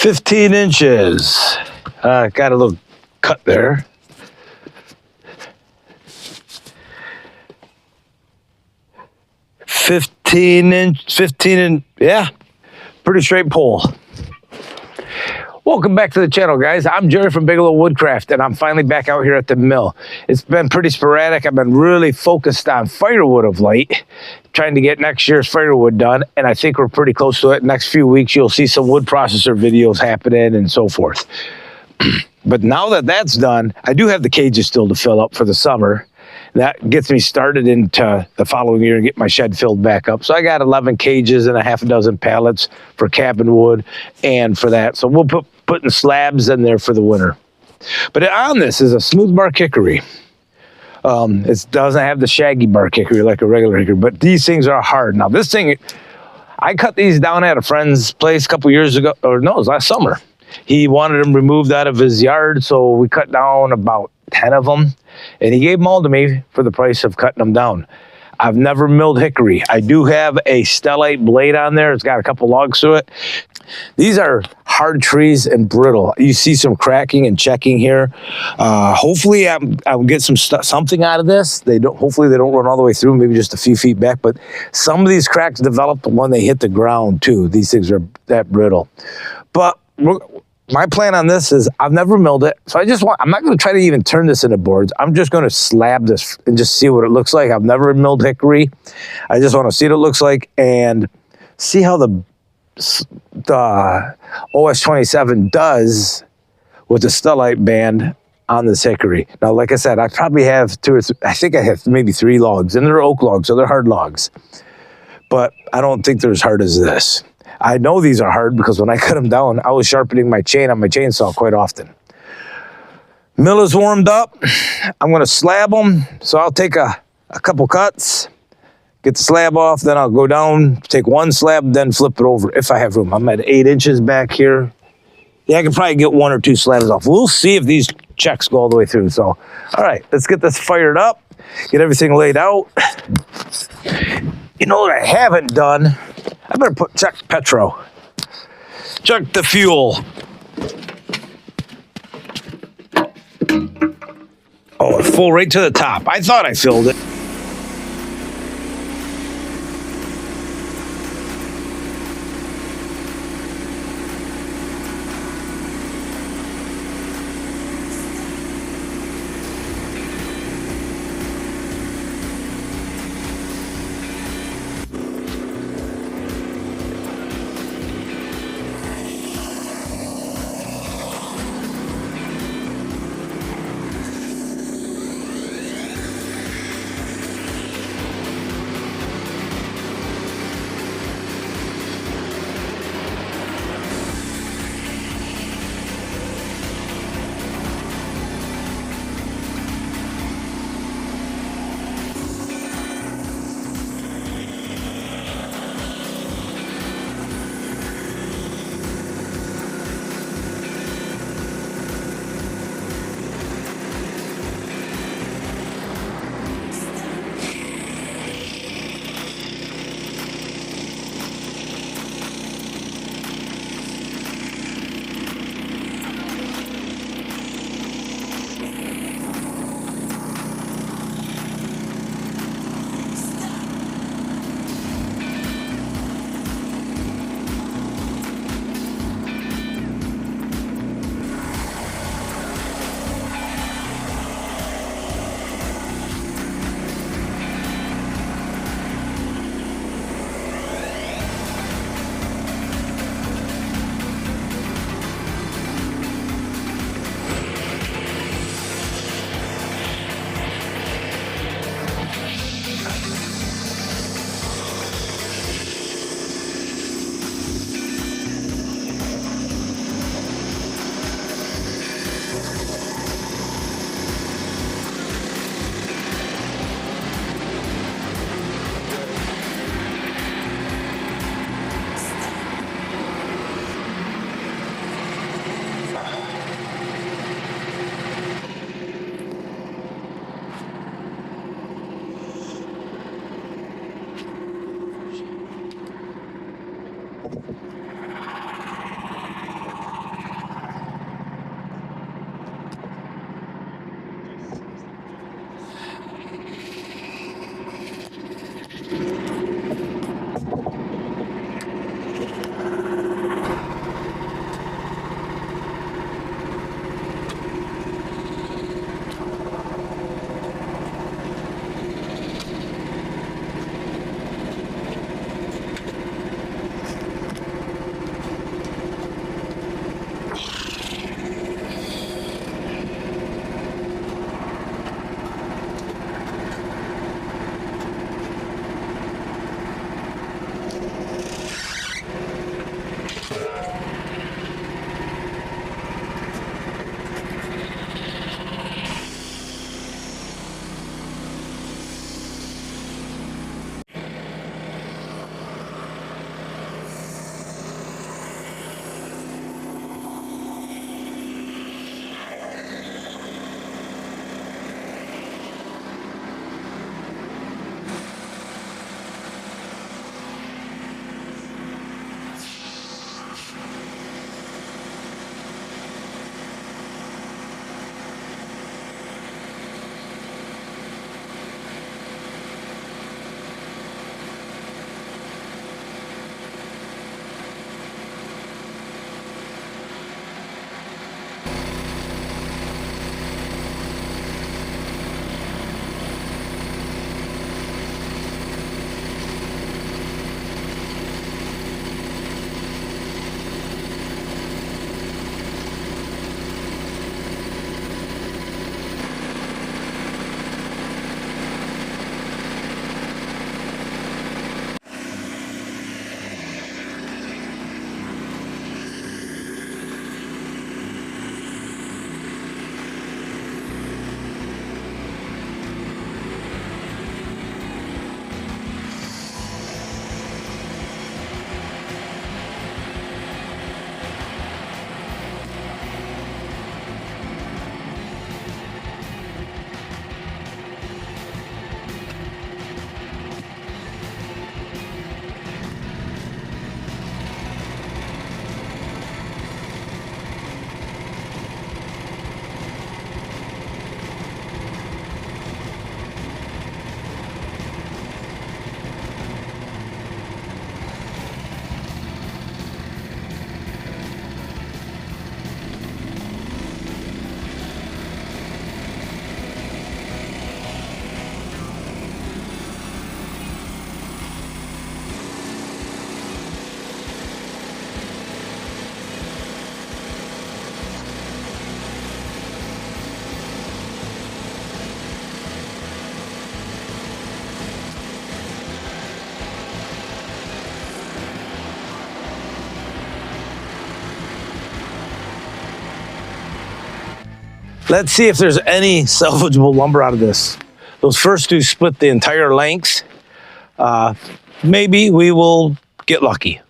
15 inches. Got a little cut there. Fifteen and yeah, pretty straight pole. Welcome back to the channel, guys. I'm Jerry from Bigelow Woodcraft, and I'm finally back out here at the mill. It's been pretty sporadic. I've been really focused on firewood of late, trying to get next year's firewood done, and I think we're pretty close to it. Next few weeks, you'll see some wood processor videos happening and so forth. But now that that's done, I do have the cages still to fill up for the summer. That gets me started into the following year and get my shed filled back up. So I got 11 cages and a half a dozen pallets for cabin wood and for that. So we'll putting slabs in there for the winter. But on this is a smooth bark hickory. It doesn't have the shaggy bark hickory like a regular hickory, but these things are hard. Now this thing, I cut these down at a friend's place a couple years ago, or no, it was last summer. He wanted them removed out of his yard, so we cut down about 10 of them, and he gave them all to me for the price of cutting them down. I've never milled hickory. I do have a stellite blade on there. It's got a couple logs through it. These are hard trees and brittle. You see some cracking and checking here. Hopefully I'll get something out of this. Hopefully they don't run all the way through, maybe just a few feet back, but some of these cracks develop when they hit the ground too. These things are that brittle. But my plan on this is I've never milled it, so I'm not going to try to even turn this into boards. I'm just going to slab this and just see what it looks like. I've never milled hickory. I just want to see what it looks like and see how the OS27 does with the stellite band on this hickory. Now, like I said, I probably have I think I have maybe 3 logs, and they're oak logs, so they're hard logs. But I don't think they're as hard as this. I know these are hard because when I cut them down, I was sharpening my chain on my chainsaw quite often. Mill is warmed up. I'm going to slab them. So I'll take a couple cuts, get the slab off, then I'll go down, take one slab, then flip it over if I have room. I'm at 8 inches back here. Yeah, I can probably get 1 or 2 slabs off. We'll see if these checks go all the way through. So, all right, let's get this fired up, get everything laid out. You know what I haven't done? I better check petro. Check the fuel. Oh, it's full right to the top. I thought I filled it. Let's see if there's any salvageable lumber out of this. Those first two split the entire length. Maybe we will get lucky.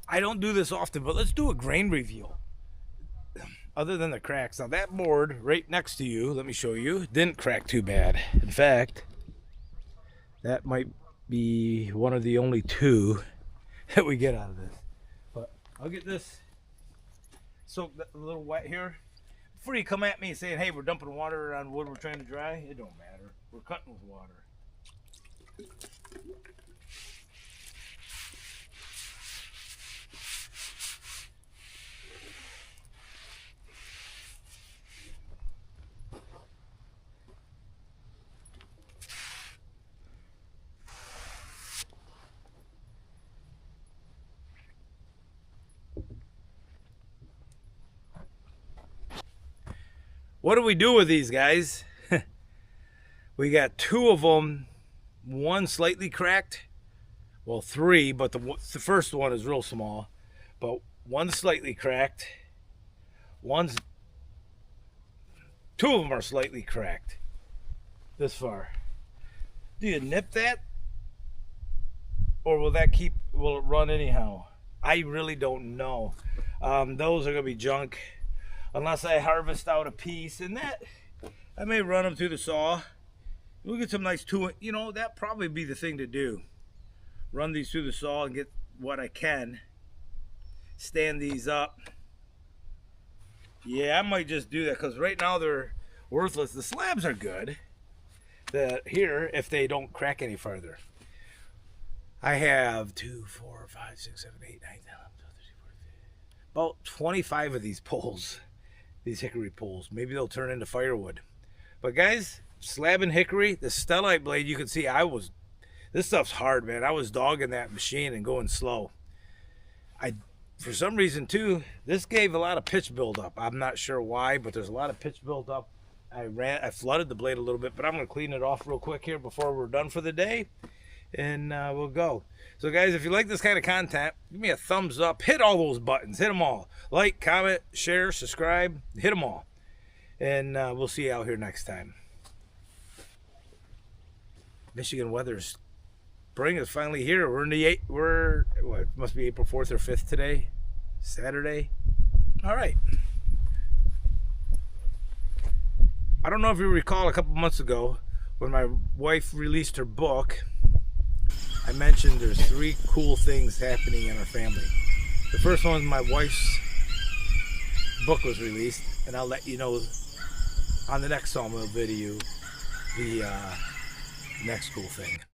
I don't do this often, but let's do a grain review. Other than the cracks. Now that board right next to you, let me show you, didn't crack too bad. In fact, that might be one of the only two that we get out of this. But I'll get this soaked a little wet here. Before you come at me saying, hey, we're dumping water on wood we're trying to dry, it don't matter. We're cutting with water. What do we do with these guys? We got two of them, one slightly cracked, well, three, but the first one is real small, but one's slightly cracked, two of them are slightly cracked this far. Do you nip that, or will it run anyhow? I really don't know. Those are gonna be junk unless I harvest out a piece, and that I may run them through the saw. We'll get some nice that'd probably be the thing to do. Run these through the saw and get what I can. Stand these up. Yeah, I might just do that because right now they're worthless. The slabs are good. Here, if they don't crack any further. I have 2, 4, 5, 6, 7, 8, 9, 10, 11, 12, 13, 14, 15, about 25 of these poles. These hickory poles. Maybe they'll turn into firewood. But guys, slabbing hickory, the stellite blade, you can see this stuff's hard, man. I was dogging that machine and going slow. For some reason too, this gave a lot of pitch buildup. I'm not sure why, but there's a lot of pitch buildup. I flooded the blade a little bit, but I'm gonna clean it off real quick here before we're done for the day. And we'll go. So guys, if you like this kind of content, give me a thumbs up. Hit all those buttons. Hit them all. Like, comment, share, subscribe. Hit them all. And we'll see you out here next time. Michigan weather's spring is finally here. We're in the it must be April 4th or 5th today. Saturday. All right. I don't know if you recall a couple months ago when my wife released her book. I mentioned there's 3 cool things happening in our family. The first one, my wife's book was released, and I'll let you know on the next Sawmill video the next cool thing.